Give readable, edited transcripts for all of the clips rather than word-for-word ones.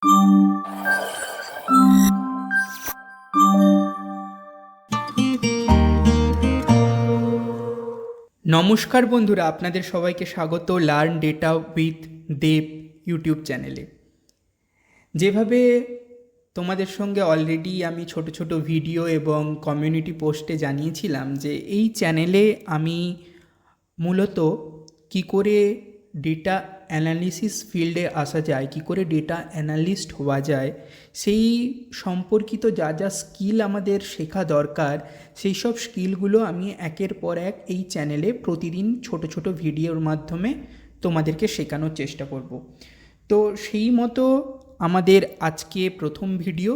নমস্কার বন্ধুরা, আপনাদের সবাইকে স্বাগত learn data with Dev YouTube চ্যানেলে। যেভাবে তোমাদের সঙ্গে অলরেডি আমি ছোট ছোট ভিডিও এবং কমিউনিটি পোস্টে জানিয়েছিলাম যে এই চ্যানেলে আমি মূলত কি করে ডেটা অ্যানালিসিস ফিল্ডে আসা যায়, কি করে ডেটা অ্যানালিস্ট হওয়া যায়, সেই সম্পর্কিত যা যা স্কিল আমাদের শেখা দরকার, সেই সব স্কিলগুলো আমি একের পর এক এই চ্যানেলে প্রতিদিন ছোট ছোট ভিডিওর মাধ্যমে তোমাদেরকে শেখানোর চেষ্টা করব। তো সেই মতো আমাদের আজকে প্রথম ভিডিও।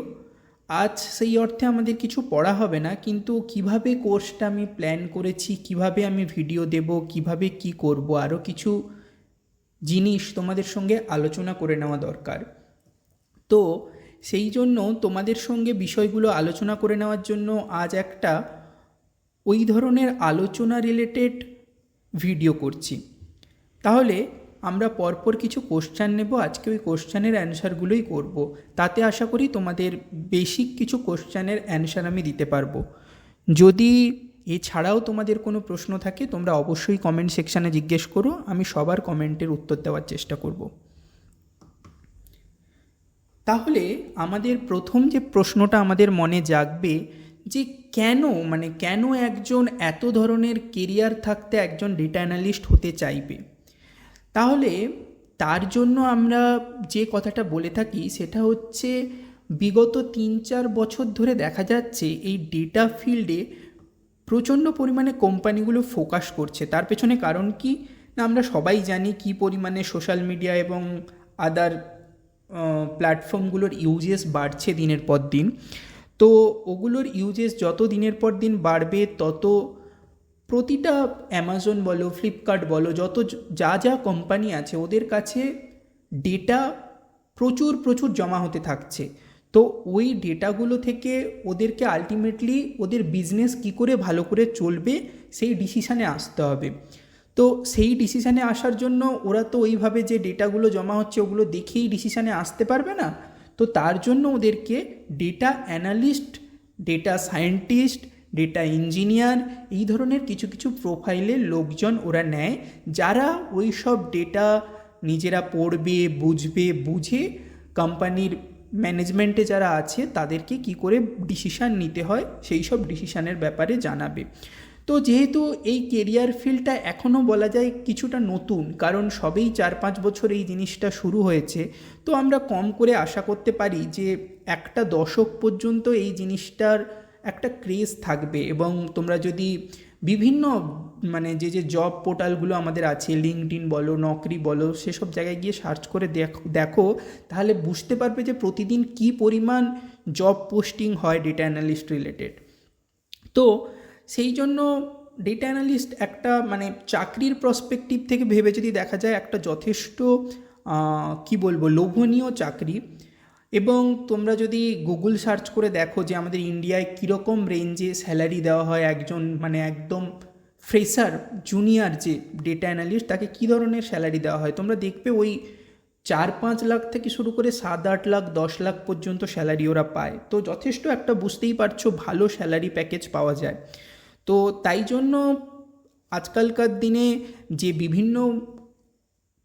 আজ সেই অর্থে আমাদের কিছু পড়া হবে না, কিন্তু কিভাবে কোর্সটা আমি প্ল্যান করেছি, কিভাবে আমি ভিডিও দেব, কিভাবে কি করব, আরও কিছু জিনিস তোমাদের সঙ্গে আলোচনা করে নেওয়া দরকার। তো সেই জন্য তোমাদের সঙ্গে বিষয়গুলো আলোচনা করে নেওয়ার জন্য আজ একটা ওই ধরনের আলোচনা রিলেটেড ভিডিও করছি। তাহলে আমরা পরপর কিছু কোশ্চেন নেব, আজকে ওই কোশ্চেনের অ্যান্সারগুলোই করব। তাতে আশা করি তোমাদের বেসিক কিছু কোশ্চেনের অ্যান্সার আমি দিতে পারবো। যদি এছাড়াও তোমাদের কোনো প্রশ্ন থাকে তোমরা অবশ্যই কমেন্ট সেকশানে জিজ্ঞেস করো, আমি সবার কমেন্টের উত্তর দেওয়ার চেষ্টা করব। তাহলে আমাদের প্রথম যে প্রশ্নটা আমাদের মনে জাগবে যে কেন একজন এত ধরনের কেরিয়ার থাকতে একজন ডেটা অ্যানালিস্ট হতে চাইবে। তাহলে তার জন্য আমরা যে কথাটা বলে থাকি সেটা হচ্ছে বিগত 3-4 বছর ধরে দেখা যাচ্ছে এই ডেটা ফিল্ডে প্রচণ্ড পরিমাণে কোম্পানিগুলো ফোকাস করছে। তার পেছনে কারণ কি না, আমরা সবাই জানি কি পরিমাণে সোশ্যাল মিডিয়া এবং আদার প্ল্যাটফর্মগুলোর ইউজেস বাড়ছে দিনের পর দিন। তো ওগুলোর ইউজেস যত দিনের পর দিন বাড়বে তত প্রতিটা অ্যামাজন বলো, ফ্লিপকার্ট বলো, যত যা যা কোম্পানি আছে ওদের কাছে ডেটা প্রচুর জমা হতে থাকছে। তো ওই ডেটাগুলো থেকে ওদেরকে আলটিমেটলি ওদের বিজনেস কী করে ভালো করে চলবে সেই ডিসিশানে আসতে হবে। তো সেই ডিসিশানে আসার জন্য ওরা তো ওইভাবে যে ডেটাগুলো জমা হচ্ছে ওগুলো দেখেই ডিসিশানে আসতে পারবে না। তো তার জন্য ওদেরকে data analyst, data scientist, data engineer এই ধরনের কিছু কিছু প্রোফাইলের লোকজন ওরা নেয়, যারা ওই সব ডেটা নিজেরা পড়বে, বুঝে কোম্পানির ম্যানেজমেন্টে যারা আছে তাদেরকে কি করে ডিসিশান নিতে হয় সেই সব ডিসিশানের ব্যাপারে জানাবে। তো যেহেতু এই কেরিয়ার ফিল্ডটা এখনও বলা যায় কিছুটা নতুন, কারণ সবেই 4-5 বছর এই জিনিসটা শুরু হয়েছে, তো আমরা কম করে আশা করতে পারি যে একটা দশক পর্যন্ত এই জিনিসটার একটা ক্রেজ থাকবে। এবং তোমরা যদি বিভিন্ন যে জব পোর্টালগুলো আমাদের আছে, লিঙ্কডইন বলো, নকরি বলো, সেসব জায়গায় গিয়ে সার্চ করে দেখো তাহলে বুঝতে পারবে যে প্রতিদিন কি পরিমাণ জব পোস্টিং হয় ডেটা অ্যানালিস্ট রিলেটেড। তো সেই জন্য ডেটা অ্যানালিস্ট একটা চাকরির প্রসপেক্টিভ থেকে ভেবে যদি দেখা যায় একটা যথেষ্ট লোভনীয় চাকরি। এবং তোমরা যদি গুগল সার্চ করে দেখো যে আমাদের ইন্ডিয়ায় কীরকম রেঞ্জে স্যালারি দেওয়া হয় একজন একদম ফ্রেশার জুনিয়র যে ডেটা অ্যানালিস্ট, তাকে কী ধরনের স্যালারি দেওয়া হয়, তোমরা দেখবে ওই 4-5 লাখ থেকে শুরু করে 7-8 লাখ 10 লাখ পর্যন্ত স্যালারি ওরা পায়। তো যথেষ্ট একটা বুঝতেই পারছো ভালো স্যালারি প্যাকেজ পাওয়া যায়। তো তাই জন্য আজকালকার দিনে যে বিভিন্ন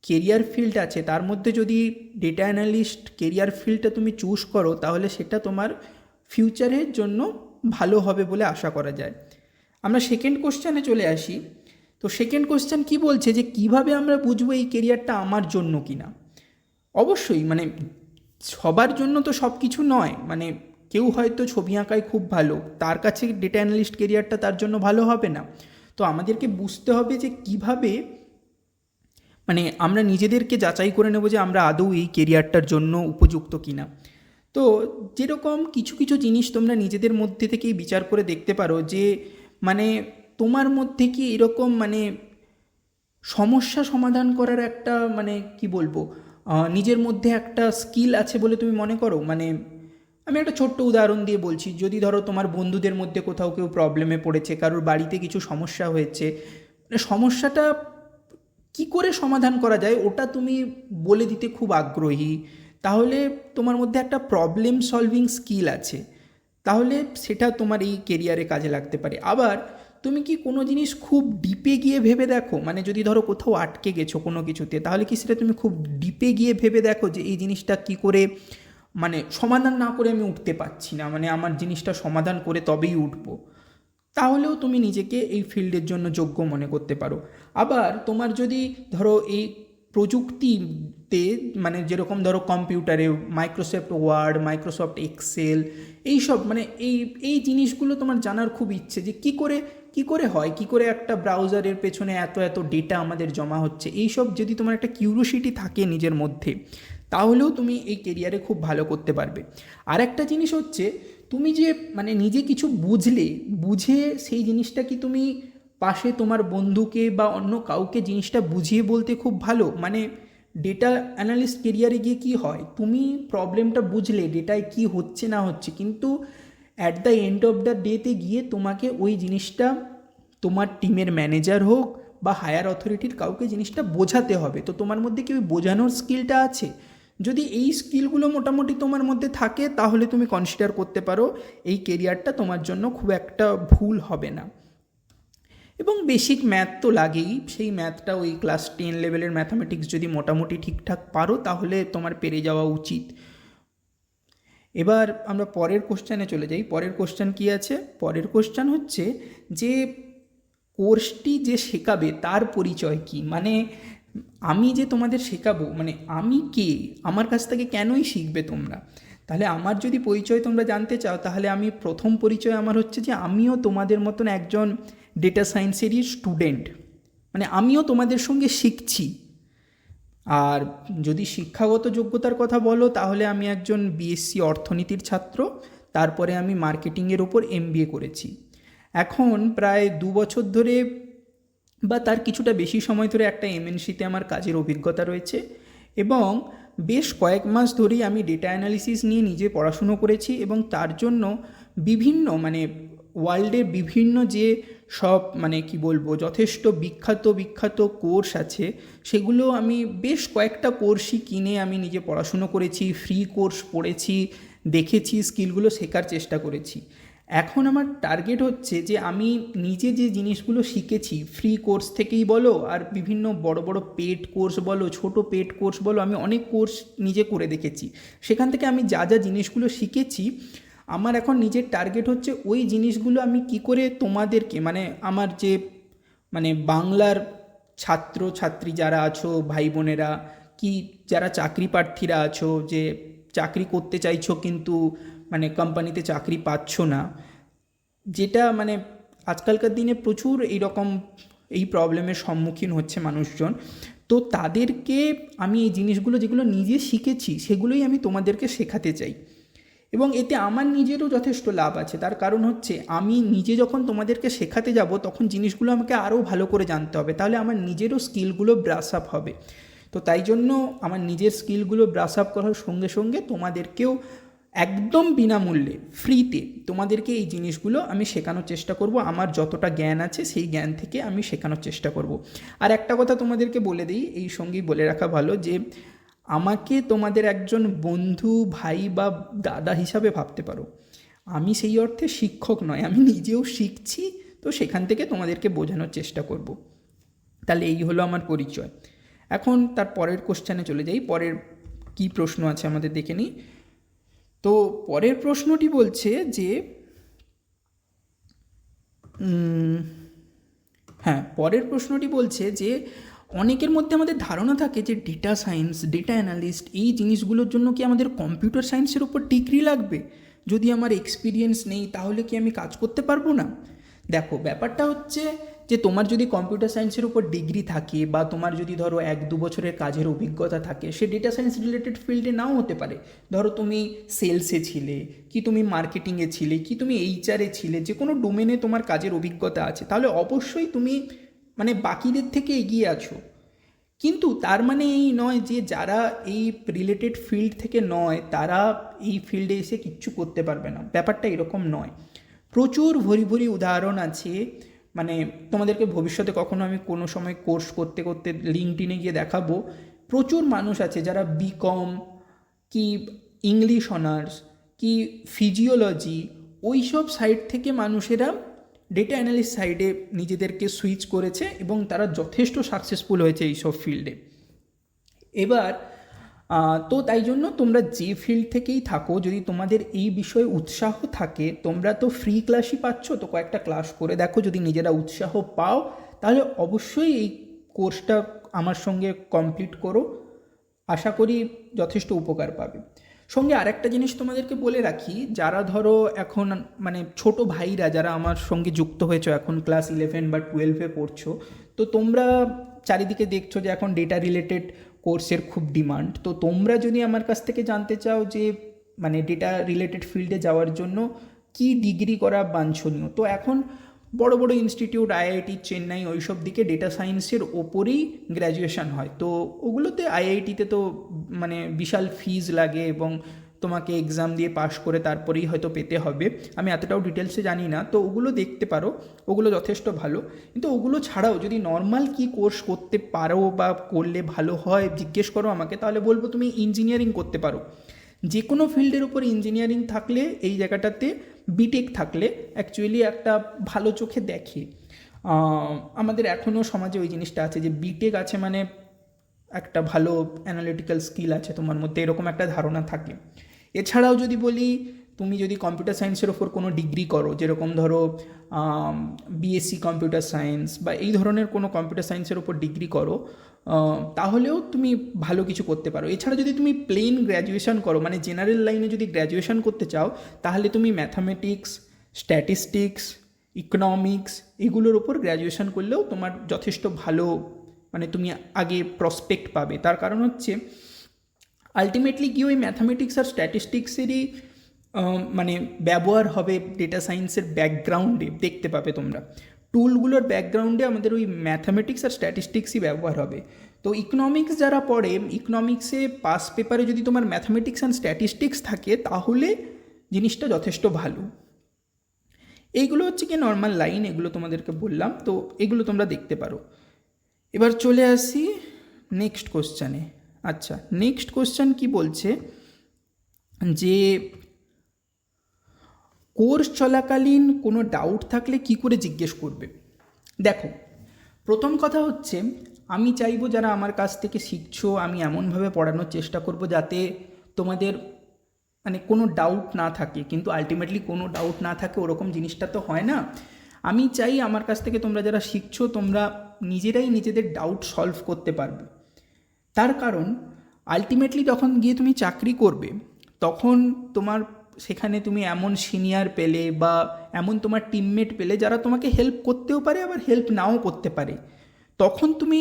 কেরিয়ার ফিল্ড আছে তার মধ্যে যদি ডেটা অ্যানালিস্ট কেরিয়ার ফিল্ডটা তুমি চুজ করো তাহলে সেটা তোমার ফিউচারের জন্য ভালো হবে বলে আশা করা যায়। আমরা সেকেন্ড কোশ্চেনে চলে আসি। তো সেকেন্ড কোশ্চেন কি বলছে যে কিভাবে আমরা বুঝবো এই কেরিয়ারটা আমার জন্য কিনা। অবশ্যই সবার জন্য তো সব কিছু নয়। কেউ হয়তো ছবি আঁকায় খুব ভালো, তার কাছে ডেটা অ্যানালিস্ট কেরিয়ারটা তার জন্য ভালো হবে না। তো আমাদেরকে বুঝতে হবে যে কিভাবে আমরা নিজেদেরকে যাচাই করে নেব যে আমরা আদৌ এই কেরিয়ারটার জন্য উপযুক্ত কিনা। তো যেরকম কিছু কিছু জিনিস তোমরা নিজেদের মধ্যে থেকেই বিচার করে দেখতে পারো যে তোমার মধ্যে কি এরকম সমস্যা সমাধান করার একটা নিজের মধ্যে একটা স্কিল আছে বলে তুমি মনে করো। আমি একটা ছোট্ট উদাহরণ দিয়ে বলছি। যদি ধরো তোমার বন্ধুদের মধ্যে কোথাও কেউ প্রবলেমে পড়েছে, কারোর বাড়িতে কিছু সমস্যা হয়েছে, সমস্যাটা কি করে সমাধান করা যায় ওটা তুমি বলে দিতে খুব আগ্রহী, তাহলে তোমার মধ্যে একটা প্রবলেম সলভিং স্কিল আছে, তাহলে সেটা তোমার এই কেরিয়ারে কাজে লাগতে পারে। আবার তুমি কি কোনো জিনিস খুব ডিপে গিয়ে ভেবে দেখো, মানে যদি ধরো কোথাও আটকে গেছো কোনো কিছুতে, তাহলে কি সেটা তুমি খুব ডিপে গিয়ে ভেবে দেখো যে এই জিনিসটা কি করে মানে সমাধান না করে আমি উঠতে পারছি না, মানে আমার জিনিসটা সমাধান করে তবেই উঠবো, তাহলেও তুমি নিজেকে এই ফিল্ডের জন্য যোগ্য মনে করতে পারো। আবার তোমার যদি ধরো এই প্রযুক্তিতে মানে যেরকম ধরো কম্পিউটারে মাইক্রোসফট ওয়ার্ড, মাইক্রোসফট এক্সেল, এইসব মানে এই জিনিসগুলো তোমার জানার খুব ইচ্ছে যে কী করে হয়, কী করে একটা ব্রাউজারের পেছনে এত এত ডেটা আমাদের জমা হচ্ছে, এইসব যদি তোমার একটা কিউরিওসিটি থাকে নিজের মধ্যে, তাহলেও তুমি এই কেরিয়ারে খুব ভালো করতে পারবে। আর একটা জিনিস হচ্ছে, তুমি যে মানে নিজে কিছু বুঝে সেই জিনিসটা কি তুমি পাশে তোমার বন্ধুকে বা অন্য কাউকে জিনিসটা বুঝিয়ে বলতে খুব ভালো, মানে ডেটা অ্যানালিস্ট কেরিয়ারে গিয়ে কী হয়, তুমি প্রবলেমটা বুঝলে ডেটায় কী হচ্ছে না হচ্ছে, কিন্তু at the end of the ডেতে গিয়ে তোমাকে ওই জিনিসটা তোমার টিমের ম্যানেজার হোক বা হায়ার অথরিটির কাউকে জিনিসটা বোঝাতে হবে। তো তোমার মধ্যে কি ওই বোঝানোর স্কিলটা আছে? যদি এই স্কিলগুলো মোটামুটি তোমার মধ্যে থাকে, তাহলে তুমি কনসিডার করতে পারো এই কেরিয়ারটা তোমার জন্য খুব একটা ভুল হবে না। এবং বেসিক ম্যাথ তো লাগেই, সেই ম্যাথটা ওই ক্লাস 10 লেভেলের ম্যাথামেটিক্স যদি মোটামুটি ঠিকঠাক পারো, তাহলে তোমার পেরে যাওয়া উচিত। এবার আমরা পরের কোশ্চেনে চলে যাই। পরের কোশ্চেন কি আছে? পরের কোশ্চেন হচ্ছে যে কোর্সটি যে শেখাবে তার পরিচয় কি, মানে আমি যে তোমাদের শেখাবো মানে আমি কে, আমার কাছ থেকে কেনই শিখবে তোমরা। তাহলে আমার যদি পরিচয় তোমরা জানতে চাও, তাহলে আমি প্রথম পরিচয় আমার হচ্ছে যে আমিও তোমাদের মতন একজন ডেটা সায়েন্সেরই স্টুডেন্ট, মানে আমিও তোমাদের সঙ্গে শিখছি। আর যদি শিক্ষাগত যোগ্যতার কথা বলো, তাহলে আমি একজন বিএসসি অর্থনীতির ছাত্র, তারপরে আমি মার্কেটিংয়ের ওপর এমবিএ করেছি। এখন প্রায় 2 বছর ধরে বা তার কিছুটা বেশি সময় ধরে একটা এমএনসিতে আমার কাজের অভিজ্ঞতা রয়েছে, এবং বেশ কয়েক মাস ধরেই আমি ডেটা অ্যানালিসিস নিয়ে নিজে পড়াশুনো করেছি, এবং তার জন্য বিভিন্ন মানে ওয়ার্ল্ডের বিভিন্ন যে সব মানে কি বলবো যথেষ্ট বিখ্যাত কোর্স আছে, সেগুলো আমি বেশ কয়েকটা কোর্সই কিনে আমি নিজে পড়াশুনো করেছি, ফ্রি কোর্স পড়েছি, দেখেছি, স্কিলগুলো শেখার চেষ্টা করেছি। এখন আমার টার্গেট হচ্ছে যে আমি নিজে যে জিনিসগুলো শিখেছি ফ্রি কোর্স থেকেই বলো, আর বিভিন্ন বড় বড় পেড কোর্স বলো, ছোট পেড কোর্স বলো, আমি অনেক কোর্স নিজে করে দেখেছি, সেখান থেকে আমি যা যা জিনিসগুলো শিখেছি, আমার এখন নিজের টার্গেট হচ্ছে ওই জিনিসগুলো আমি কি করে তোমাদেরকে মানে আমার যে মানে বাংলার ছাত্র ছাত্রী যারা আছো, ভাই বোনেরা, কি যারা চাকরি প্রার্থীরা আছো, যে চাকরি করতে চাইছো কিন্তু মানে কোম্পানিতে চাকরি পাচ্ছ না, যেটা মানে আজকালকার দিনে প্রচুর এই প্রবলেমের সম্মুখীন হচ্ছে মানুষজন, তো তাদেরকে আমি এই জিনিসগুলো যেগুলো নিজে শিখেছি সেগুলোই আমি তোমাদেরকে শেখাতে চাই। এবং এতে আমার নিজেরও যথেষ্ট লাভ আছে, তার কারণ হচ্ছে আমি নিজে যখন তোমাদেরকে শেখাতে যাব, তখন জিনিসগুলো আমাকে আরও ভালো করে জানতে হবে, তাহলে আমার নিজেরও স্কিলগুলো ব্রাশ আপ হবে। তো তাই জন্য আমার নিজের স্কিলগুলো ব্রাশ আপ করার সঙ্গে সঙ্গে তোমাদেরকেও একদম বিনামূল্যে ফ্রিতে তোমাদেরকে এই জিনিসগুলো আমি শেখানোর চেষ্টা করব, আমার যতটা জ্ঞান আছে সেই জ্ঞান থেকে আমি শেখানোর চেষ্টা করব। আর একটা কথা তোমাদেরকে বলে দিই, এই সঙ্গেই বলে রাখা ভালো, যে আমাকে তোমাদের একজন বন্ধু, ভাই বা দাদা হিসাবে ভাবতে পারো। আমি সেই অর্থে শিক্ষক নয়, আমি নিজেও শিখছি, তো সেখান থেকে তোমাদেরকে বোঝানোর চেষ্টা করব। তাহলে এই হলো আমার পরিচয়। এখন তার পরের কোশ্চেনে চলে যাই, পরের কি প্রশ্ন আছে আমাদের দেখে নিই। তো পরের প্রশ্নটি বলছে যে পরের প্রশ্নটি বলছে যে অনেকের মধ্যে আমাদের ধারণা থাকে যে ডেটা সায়েন্স, ডেটা অ্যানালিস্ট এই জিনিসগুলোর জন্য কি আমাদের কম্পিউটার সায়েন্সের উপর ডিগ্রি লাগবে? যদি আমার এক্সপিরিয়েন্স নেই তাহলে কি আমি কাজ করতে পারবো না? দেখো, ব্যাপারটা হচ্ছে যে তোমার যদি কম্পিউটার সায়েন্সের উপর ডিগ্রি থাকে, বা তোমার যদি ধরো 1-2 বছরের কাজের অভিজ্ঞতা থাকে, সে ডেটা সায়েন্স রিলেটেড ফিল্ডে নাও হতে পারে। ধরো তুমি সেলসে ছিলে, কি তুমি মার্কেটিংয়ে ছিলে, কি তুমি এইচআরে ছিলে, যে কোনো ডোমেনে তোমার কাজের অভিজ্ঞতা আছে, তাহলে অবশ্যই তুমি মানে বাকিদের থেকে এগিয়ে আছো। কিন্তু তার মানে এই নয় যে যারা এই রিলেটেড ফিল্ড থেকে নয় তারা এই ফিল্ডে এসে কিচ্ছু করতে পারবে না, ব্যাপারটা এরকম নয়। প্রচুর ভরি উদাহরণ আছে, মানে তোমাদেরকে ভবিষ্যতে কখনো আমি কোনো সময় কোর্স করতে করতে লিঙ্কডইনে গিয়ে দেখাবো, প্রচুর মানুষ আছে যারা বিকম, কি ইংলিশ অনার্স, কি ফিজিওলজি, ওই সব সাইড থেকে মানুষেরা ডেটা অ্যানালিস্ট সাইডে নিজেদেরকে সুইচ করেছে এবং তারা যথেষ্ট সাকসেসফুল হয়েছে এইসব ফিল্ডে। এবার তো তাই জন্য তোমরা যে ফিল্ড থেকেই থাকো, যদি তোমাদের এই বিষয়ে উৎসাহ থাকে, তোমরা তো ফ্রি ক্লাসই পাচ্ছ, তো কয়েকটা ক্লাস করে দেখো, যদি নিজেরা উৎসাহ পাও তাহলে অবশ্যই এই কোর্সটা আমার সঙ্গে কমপ্লিট করো, আশা করি যথেষ্ট উপকার পাবে। সঙ্গে আরেকটা জিনিস তোমাদেরকে বলে রাখি, যারা ধরো এখন মানে ছোট ভাইরা যারা আমার সঙ্গে যুক্ত হয়েছো, এখন ক্লাস 11 বা 12-এ পড়ছো, তো তোমরা চারিদিকে দেখছো যে এখন ডেটা রিলেটেড কোর্সের খুব ডিমান্ড। তো তোমরা যদি আমার কাছ থেকে জানতে চাও যে মানে ডেটা রিলেটেড ফিল্ডে যাওয়ার জন্য কি ডিগ্রি করা বাঞ্ছনীয়, তো এখন বড় বড় ইনস্টিটিউট, আইআইটি চেন্নাই, ওইসব দিকে ডেটা সায়েন্সের ওপরেই গ্র্যাজুয়েশন হয়। তো ওগুলোতে আইআইটিতে তো মানে বিশাল ফিজ লাগে এবং তোমাকে এক্সাম দিয়ে পাশ করে তারপরেই হয়তো পেতে হবে। আমি এতটাও ডিটেলসে জানি না, তো ওগুলো দেখতে পারো, ওগুলো যথেষ্ট ভালো। কিন্তু ওগুলো ছাড়াও যদি নর্মাল কি কোর্স করতে পারো বা করলে ভালো হয় জিজ্ঞেস করো আমাকে, তাহলে বলবো তুমি ইঞ্জিনিয়ারিং করতে পারো। যে কোনো ফিল্ডের উপর ইঞ্জিনিয়ারিং থাকলে, এই জায়গাটাতে বিটেক থাকলে অ্যাকচুয়ালি একটা ভালো চোখে দেখে। আমাদের এখনও সমাজে ওই জিনিসটা আছে যে বিটেক আছে মানে একটা ভালো অ্যানালিটিক্যাল স্কিল আছে তোমার মধ্যে, এরকম একটা ধারণা থাকে। এছাড়াও যদি বলি, তুমি যদি কম্পিউটার সায়েন্সের ওপর কোনো ডিগ্রি করো, যেরকম ধরো বিএসসি কম্পিউটার সায়েন্স বা এই ধরনের কোনো কম্পিউটার সায়েন্সের ওপর ডিগ্রি করো, তাহলেও তুমি ভালো কিছু করতে পারো। এছাড়া যদি তুমি প্লেন গ্র্যাজুয়েশন করো, মানে জেনারেল লাইনে যদি গ্র্যাজুয়েশন করতে চাও, তাহলে তুমি ম্যাথামেটিক্স, স্ট্যাটিস্টিক্স, ইকোনমিক্স এগুলোর ওপর গ্র্যাজুয়েশন করলেও তোমার যথেষ্ট ভালো, মানে তুমি আগে প্রসপেক্ট পাবে। তার কারণ হচ্ছে আলটিমেটলি কি ওই ম্যাথামেটিক্স আর স্ট্যাটিস্টিক্সেরই মানে ব্যবহার হবে ডেটা সায়েন্সের ব্যাকগ্রাউন্ডে, দেখতে পাবে তোমরা টুলগুলোর ব্যাকগ্রাউন্ডে আমাদের ওই ম্যাথামেটিক্স আর স্ট্যাটিস্টিক্সই ব্যবহার হবে। তো ইকোনমিক্স যারা পড়ে, ইকোনমিক্সে পাস পেপারে যদি তোমার ম্যাথামেটিক্স অ্যান্ড স্ট্যাটিস্টিক্স থাকে তাহলে জিনিসটা যথেষ্ট ভালো। এইগুলো হচ্ছে কি নর্মাল লাইন, এগুলো তোমাদেরকে বললাম, তো এগুলো তোমরা দেখতে পারো। এবার চলে আসি নেক্সট কোশ্চেনে। আচ্ছা, নেক্সট কোশ্চেন কি বলছে যে কোর্স চলাকালীন কোনো ডাউট থাকলে কি করে জিজ্ঞেস করবে। দেখো, প্রথম কথা হচ্ছে আমি চাইবো যারা আমার কাছ থেকে শিখছো, আমি এমনভাবে পড়ানোর চেষ্টা করব যাতে তোমাদের মানে কোনো ডাউট না থাকে। কিন্তু আলটিমেটলি কোনো ডাউট না থাকে ওরকম জিনিসটা তো হয় না। আমি চাই আমার কাছ থেকে তোমরা যারা শিখছো তোমরা নিজেরাই নিজেদের ডাউট সলভ করতে পারবে। তার কারণ আলটিমেটলি যখন গিয়ে তুমি চাকরি করবে তখন তোমার সেখানে তুমি এমন সিনিয়র পেলে বা এমন তোমার টিমমেট পেলে যারা তোমাকে হেল্প করতেও পারে আবার হেল্প নাও করতে পারে, তখন তুমি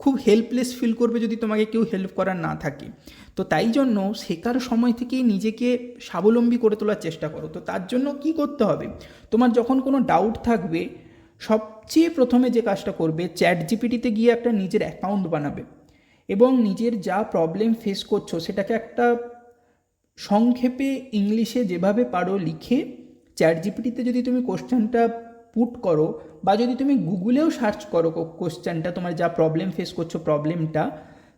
খুব হেল্পলেস ফিল করবে যদি তোমাকে কেউ হেল্প করার না থাকে। তো তাই জন্য শেখার সময় থেকেই নিজেকে স্বাবলম্বী করে তোলার চেষ্টা করো। তো তার জন্য কি করতে হবে, তোমার যখন কোনো ডাউট থাকবে সবচেয়ে প্রথমে যে কাজটা করবে, চ্যাট জিপিটিতে গিয়ে একটা নিজের অ্যাকাউন্ট বানাবে এবং নিজের যা প্রবলেম ফেস করছো সেটাকে একটা সংক্ষেপে ইংলিশে যেভাবে পারো লিখে চ্যাট জিপিটিতে যদি তুমি কোশ্চেনটা পুট করো বা যদি তুমি গুগলেও সার্চ করো কোশ্চেনটা, তোমার যা প্রবলেম ফেস করছো প্রবলেমটা,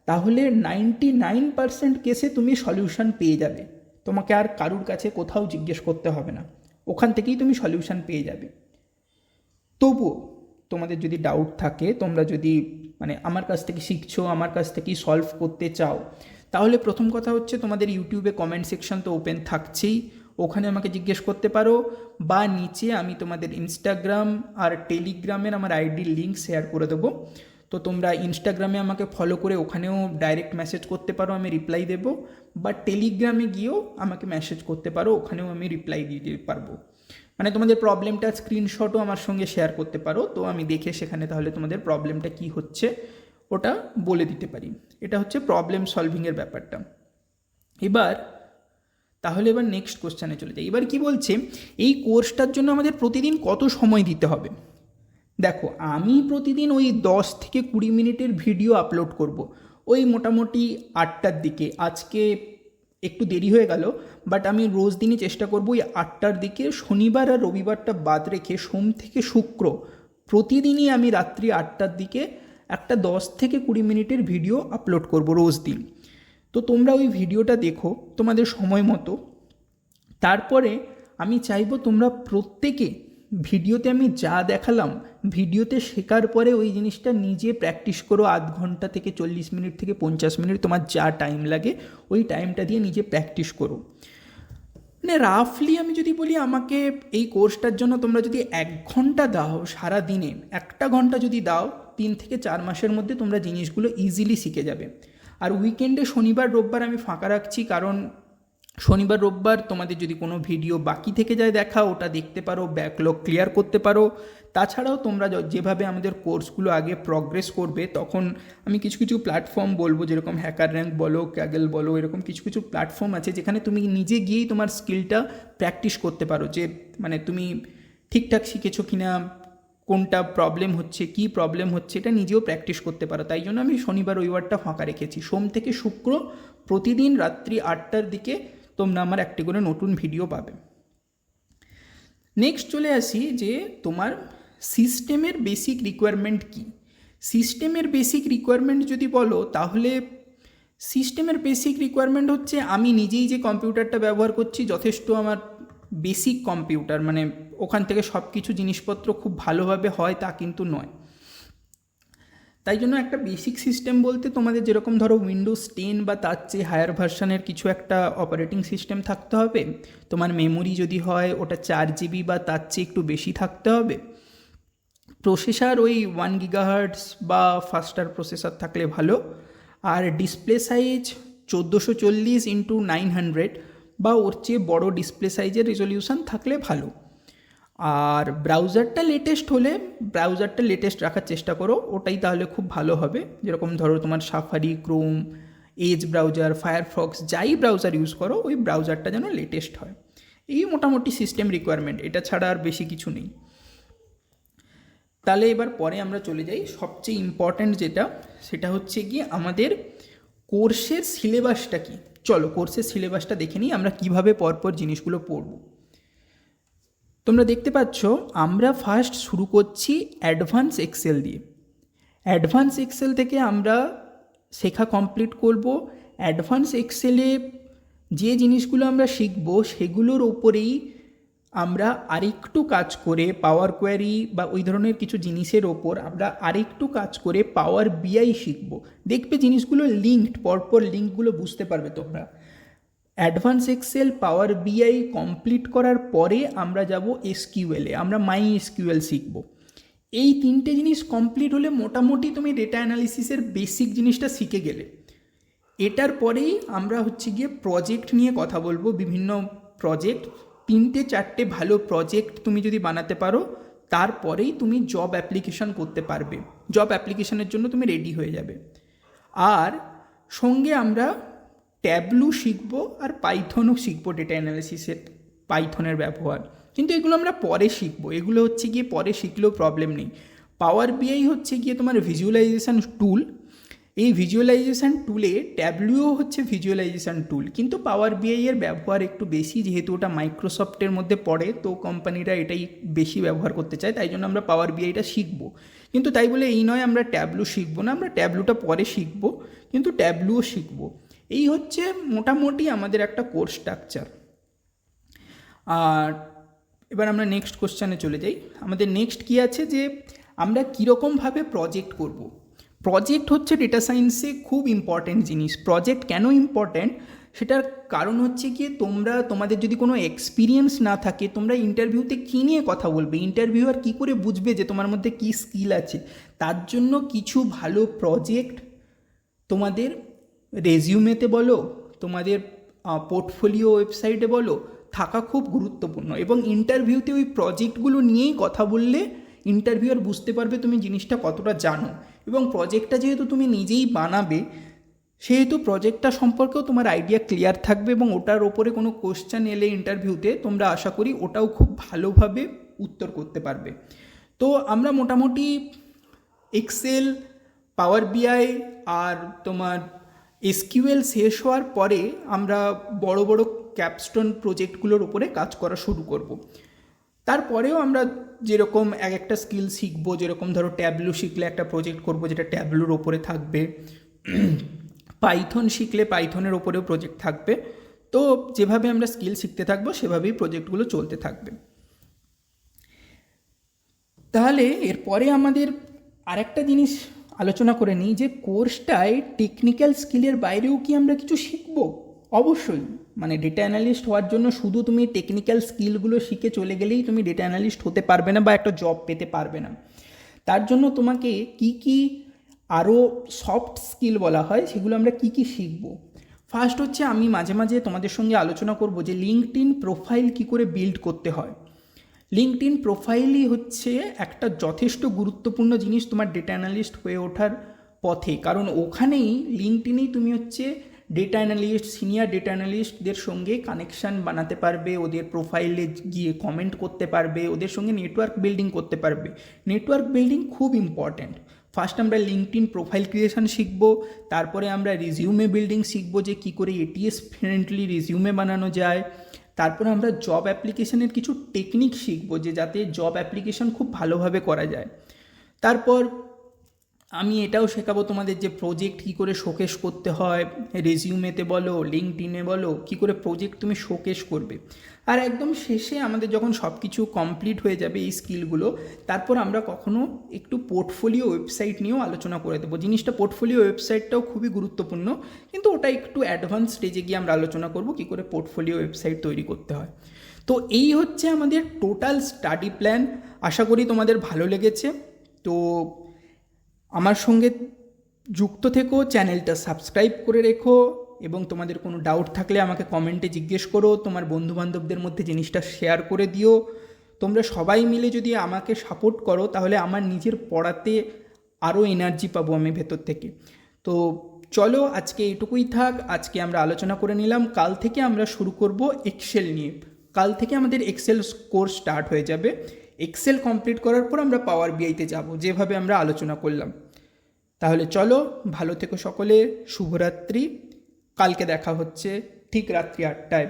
তাহলে 99% কেসে তুমি সলিউশন পেয়ে যাবে। তোমাকে আর কারুর কাছে কোথাও জিজ্ঞেস করতে হবে না, ওখান থেকেই তুমি সলিউশন পেয়ে যাবে। তবুও তোমাদের যদি ডাউট থাকে, তোমরা যদি মানে আমার কাছ থেকে শিখছো, আমার কাছ থেকেই সলভ করতে চাও, তাহলে প্রথম কথা হচ্ছে তোমাদের ইউটিউবে কমেন্ট সেকশন তো ওপেন থাকছেই, ওখানে আমাকে জিজ্ঞেস করতে পারো, বা নিচে আমি তোমাদের ইনস্টাগ্রাম আর টেলিগ্রামের আমার আইডির লিঙ্ক শেয়ার করে দেবো। তো তোমরা ইনস্টাগ্রামে আমাকে ফলো করে ওখানেও ডাইরেক্ট মেসেজ করতে পারো, আমি রিপ্লাই দেবো, বা টেলিগ্রামে গিয়েও আমাকে মেসেজ করতে পারো, ওখানেও আমি রিপ্লাই দিতে পারবো। মানে তোমাদের প্রবলেমটা স্ক্রিনশটও আমার সঙ্গে শেয়ার করতে পারো, তো আমি দেখে সেখানে তাহলে তোমাদের প্রবলেমটা কি হচ্ছে ওটা বলে দিতে পারি। এটা হচ্ছে প্রবলেম সলভিংয়ের ব্যাপারটা। এবার নেক্সট কোশ্চেনে চলে যাই। এবার কি বলছে, এই কোর্সটার জন্য আমাদের প্রতিদিন কত সময় দিতে হবে। দেখো, আমি প্রতিদিন ওই 10 থেকে 20 মিনিটের ভিডিও আপলোড করব, ওই মোটামুটি 8টার দিকে। আজকে একটু দেরি হয়ে গেল, বাট আমি রোজ দিনই চেষ্টা করবো ওই 8টার দিকে, শনিবার আর রবিবারটা বাদ রেখে সোম থেকে শুক্র প্রতিদিনই আমি রাত্রি 8টার দিকে একটা 10 থেকে 20 মিনিটের ভিডিও আপলোড করব রোজ দিন। তো তোমরা ওই ভিডিওটা দেখো তোমাদের সময় মতো। তারপরে আমি চাইবো তোমরা প্রত্যেকে ভিডিওতে আমি যা দেখালাম ভিডিওতে শেখার পরে ওই জিনিসটা নিজে প্র্যাকটিস করো, 0.5 ঘন্টা থেকে 40 মিনিট থেকে 50 মিনিট তোমার যা টাইম লাগে ওই টাইমটা দিয়ে নিজে প্র্যাকটিস করো। মানে রাফলি আমি যদি বলি, আমাকে এই কোর্সটার জন্য তোমরা যদি 1 ঘন্টা দাও সারা দিনে, 1টা ঘন্টা যদি দাও, 3 থেকে 4 মাসের মধ্যে তোমরা জিনিসগুলো ইজিলি শিখে যাবে। আর উইকেন্ডে শনিবার রোববার আমি ফাঁকা রাখছি, কারণ শনিবার রোববার তোমাদের যদি কোনো ভিডিও বাকি থেকে যায় দেখা, ওটা দেখতে পারো, ব্যাকলগ ক্লিয়ার করতে পারো। তাছাড়াও তোমরা যেভাবে আমাদের কোর্সগুলো আগে প্রগ্রেস করবে, তখন আমি কিছু কিছু প্ল্যাটফর্ম বলবো, যেরকম হ্যাকার র্যাঙ্ক বলো, ক্যাগল বলো, এরকম কিছু কিছু প্ল্যাটফর্ম আছে যেখানে তুমি নিজে গিয়েই তোমার স্কিলটা প্র্যাকটিস করতে পারো, যে মানে তুমি ঠিকঠাক শিখেছো কিনা, কোনটা প্রবলেম হচ্ছে, কি প্রবলেম হচ্ছে, এটা নিজেও প্র্যাকটিস করতে পারো। তাই জন্য আমি শনিবার রবিবারটা ফাঁকা রেখেছি। সোম থেকে শুক্র প্রতিদিন রাত্রি 8টার দিকে তোমরা আমার একটি করে নতুন ভিডিও পাবে। নেক্সট চলে আসি যে তোমার সিস্টেমের বেসিক রিকোয়ারমেন্ট কী। সিস্টেমের বেসিক রিকোয়ারমেন্ট যদি বলো, তাহলে সিস্টেমের বেসিক রিকোয়ারমেন্ট হচ্ছে আমি নিজেই যে কম্পিউটারটা ব্যবহার করছি যথেষ্ট আমার বেসিক কম্পিউটার, মানে ওখান থেকে সব কিছু জিনিসপত্র খুব ভালোভাবে হয় তা কিন্তু নয়। তাই জন্য একটা বেসিক সিস্টেম বলতে তোমাদের যেরকম ধরো উইন্ডোজ 10 বা তার চেয়ে হায়ার ভার্সানের কিছু একটা অপারেটিং সিস্টেম থাকতে হবে। তোমার মেমোরি যদি হয় ওটা 4 GB বা তার চেয়ে একটু বেশি থাকতে হবে। প্রসেসর ওই 1 GHz বা ফাস্টার প্রসেসর থাকলে ভালো। আর ডিসপ্লে সাইজ 1440x900 বা ওর চেয়ে বড় ডিসপ্লে সাইজের রেজলিউশন থাকলে ভালো। আর ব্রাউজারটা লেটেস্ট হলে ব্রাউজারটা লেটেস্ট রাখার চেষ্টা করো, ওটাই তাহলে খুব ভালো হবে। যেরকম ধরো তোমার Safari, Chrome, Edge browser, Firefox, যাই ব্রাউজার ইউজ করো ওই ব্রাউজারটা যেন লেটেস্ট হয়। এই মোটামুটি সিস্টেম রিকোয়ারমেন্ট, এটা ছাড়া আর বেশি কিছু নেই। তাহলে এবার পরে আমরা চলে যাই সবচেয়ে ইম্পর্ট্যান্ট যেটা, সেটা হচ্ছে কি আমাদের কোর্সের সিলেবাসটা কি। চলো কোর্সের সিলেবাসটা দেখে নিই, আমরা কিভাবে পরপর জিনিসগুলো পড়ব। তোমরা দেখতে পাচ্ছ আমরা ফার্স্ট শুরু করছি অ্যাডভান্স এক্সেল দিয়ে। অ্যাডভান্স এক্সেল থেকে আমরা শেখা কমপ্লিট করব। অ্যাডভান্স এক্সেলে যে জিনিসগুলো আমরা শিখব সেগুলোর ওপরেই আমরা আরেকটু কাজ করে পাওয়ার কোয়ারি বা ওই ধরনের কিছু জিনিসের ওপর আমরা আরেকটু কাজ করে পাওয়ার বিআই শিখব। দেখবে জিনিসগুলো লিঙ্কড, পরপর লিঙ্কগুলো বুঝতে পারবে তোমরা। অ্যাডভান্স এক্সেল, পাওয়ার বিআই কমপ্লিট করার পরে আমরা যাব এসকিউএলে, আমরা মাই এসকিউএল শিখব। এই 3টে জিনিস কমপ্লিট হলে মোটামুটি তুমি ডেটা অ্যানালিসিসের বেসিক জিনিসটা শিখে গেলে। এটার পরেই আমরা হচ্ছে গিয়ে প্রজেক্ট নিয়ে কথা বলবো, বিভিন্ন প্রজেক্ট, 3-4টে ভালো প্রজেক্ট তুমি যদি বানাতে পারো তারপরেই তুমি জব অ্যাপ্লিকেশন করতে পারবে, জব অ্যাপ্লিকেশনের জন্য তুমি রেডি হয়ে যাবে। আর সঙ্গে আমরা ট্যাবলু শিখবো আর পাইথনও শিখবো, ডেটা অ্যানালিসিসের পাইথনের ব্যবহার। কিন্তু এগুলো আমরা পরে শিখবো, এগুলো হচ্ছে গিয়ে পরে শিখলেও প্রবলেম নেই। পাওয়ার বিআই হচ্ছে গিয়ে তোমার ভিজুয়ালাইজেশান টুল। এই ভিজুয়ালাইজেশান টুলে ট্যাবলুও হচ্ছে ভিজুয়ালাইজেশান টুল, কিন্তু পাওয়ার বিআই এর ব্যবহার একটু বেশি, যেহেতু ওটা মাইক্রোসফটের মধ্যে পড়ে, তো কোম্পানিরা এটাই বেশি ব্যবহার করতে চায়, তাই জন্য আমরা পাওয়ার বিআইটা শিখবো। কিন্তু তাই বলে এই নয় আমরা ট্যাবলু শিখবো না, আমরা ট্যাবলুটা পরে শিখবো, কিন্তু ট্যাবলুও শিখবো। এই হচ্ছে মোটামুটি আমাদের একটা কোর্স স্ট্রাকচার। আর এবার আমরা নেক্সট কোশ্চেনে চলে যাই। আমাদের নেক্সট কী আছে, যে আমরা কীরকমভাবে প্রজেক্ট করব। প্রজেক্ট হচ্ছে ডেটা সায়েন্সে খুব ইম্পর্ট্যান্ট জিনিস। প্রজেক্ট কেন ইম্পর্ট্যান্ট সেটার কারণ হচ্ছে গিয়ে তোমাদের যদি কোনো এক্সপিরিয়েন্স না থাকে, তোমরা ইন্টারভিউতে কী নিয়ে কথা বলবে, ইন্টারভিউয়ার কী করে বুঝবে যে তোমার মধ্যে কী স্কিল আছে। তার জন্য কিছু ভালো প্রজেক্ট তোমাদের রেজিউমেতে বলো, তোমাদের পোর্টফোলিও ওয়েবসাইটে বলো, থাকা খুব গুরুত্বপূর্ণ। এবং ইন্টারভিউতে ওই প্রজেক্টগুলো নিয়েই কথা বললে ইন্টারভিউয়ার বুঝতে পারবে তুমি জিনিসটা কতটা জানো। এবং প্রজেক্টটা যেহেতু তুমি নিজেই বানাবে, সেহেতু প্রজেক্টটা সম্পর্কেও তোমার আইডিয়া ক্লিয়ার থাকবে, এবং ওটার ওপরে কোনো কোশ্চেন এলে ইন্টারভিউতে তোমরা আশা করি ওটাও খুব ভালোভাবে উত্তর করতে পারবে। তো আমরা মোটামুটি এক্সেল, পাওয়ার বিআই আর তোমার এসকিউএল শেষ হওয়ার পরে আমরা বড় বড় ক্যাপস্টোন প্রজেক্টগুলোর উপরে কাজ করা শুরু করব। তারপরেও আমরা যেরকম এক একটা স্কিল শিখবো, যেরকম ধরো ট্যাবলু শিখলে একটা প্রজেক্ট করব যেটা ট্যাবলুর ওপরে থাকবে। পাইথন শিখলে পাইথনের ওপরেও প্রজেক্ট থাকবে। তো যেভাবে আমরা স্কিল শিখতে থাকবো সেভাবেই প্রজেক্টগুলো চলতে থাকবে। তাহলে এরপরে আমাদের আরেকটা জিনিস আলোচনা করে নিই যে কোর্সটায় টেকনিক্যাল স্কিলের বাইরেও কি আমরা কিছু শিখবো? অবশ্যই, মানে ডেটা অ্যানালিস্ট হওয়ার জন্য শুধু তুমি টেকনিক্যাল স্কিলগুলো শিখে চলে গেলেই তুমি ডেটা অ্যানালিস্ট হতে পারবে না বা একটা জব পেতে পারবে না। তার জন্য তোমাকে কি কি আরও সফট স্কিল বলা হয় সেগুলো আমরা কি কি শিখব। ফার্স্ট হচ্ছে, আমি মাঝে মাঝে তোমাদের সঙ্গে আলোচনা করব যে লিঙ্কডইন প্রোফাইল কি করে বিল্ড করতে হয়। লিঙ্কডইন প্রোফাইলই হচ্ছে একটা যথেষ্ট গুরুত্বপূর্ণ জিনিস তোমার ডেটা অ্যানালিস্ট হয়ে ওঠার পথে, কারণ ওখানেই লিঙ্কডইনেই তুমি হচ্ছে ডেটা অ্যানালিস্ট, সিনিয়র ডেটা অ্যানালিস্টদের সঙ্গে কানেকশান বানাতে পারবে, ওদের প্রোফাইলে গিয়ে কমেন্ট করতে পারবে, ওদের সঙ্গে নেটওয়ার্ক বিল্ডিং করতে পারবে। নেটওয়ার্ক বিল্ডিং খুব ইম্পর্ট্যান্ট। ফার্স্ট আমরা লিঙ্কডইন প্রোফাইল ক্রিয়েশন শিখব, তারপরে আমরা রিজিউমে বিল্ডিং শিখব যে কী করে এটিএস ফ্রেন্ডলি রিজিউমে বানানো যায়। তারপরে আমরা জব অ্যাপ্লিকেশনের কিছু টেকনিক শিখব যে যাতে জব অ্যাপ্লিকেশন খুব ভালোভাবে করা যায়। তারপর আমি এটাও শেখাবো তোমাদের যে প্রজেক্ট কী করে শোকেস করতে হয়, রেজিউমেতে বলো, লিঙ্কডইনে বলো, কী করে প্রজেক্ট তুমি শোকেস করবে। আর একদম শেষে আমাদের যখন সব কিছু কমপ্লিট হয়ে যাবে এই স্কিলগুলো, তারপর আমরা কখনো একটু পোর্টফোলিও ওয়েবসাইট নিয়েও আলোচনা করে দেবো। জিনিসটা পোর্টফোলিও ওয়েবসাইটটাও খুবই গুরুত্বপূর্ণ, কিন্তু ওটা একটু অ্যাডভান্স স্টেজে গিয়ে আমরা আলোচনা করব কী করে পোর্টফোলিও ওয়েবসাইট তৈরি করতে হয়। তো এই হচ্ছে আমাদের টোটাল স্টাডি প্ল্যান। আশা করি তোমাদের ভালো লেগেছে। তো আমার সঙ্গে যুক্ত থেকো, চ্যানেলটা সাবস্ক্রাইব করে রেখো, এবং তোমাদের কোনো ডাউট থাকলে আমাকে কমেন্টে জিজ্ঞেস করো, তোমার বন্ধুবান্ধবদের মধ্যে জিনিসটা শেয়ার করে দিও। তোমরা সবাই মিলে যদি আমাকে সাপোর্ট করো তাহলে আমার নিজের পড়াতে আরও এনার্জি পাবো আমি ভেতর থেকে। তো চলো আজকে এটুকুই থাক। আজকে আমরা আলোচনা করে নিলাম, কাল থেকে আমরা শুরু করব এক্সেল নিয়ে। কাল থেকে আমাদের এক্সেল কোর্স স্টার্ট হয়ে যাবে। এক্সেল কমপ্লিট করার পর আমরা পাওয়ার বিআইতে যাব, যেভাবে আমরা আলোচনা করলাম। তাহলে চলো, ভালো থেকো সকলে, শুভরাত্রি। কালকে দেখা হচ্ছে ঠিক রাত্রি 8টায়।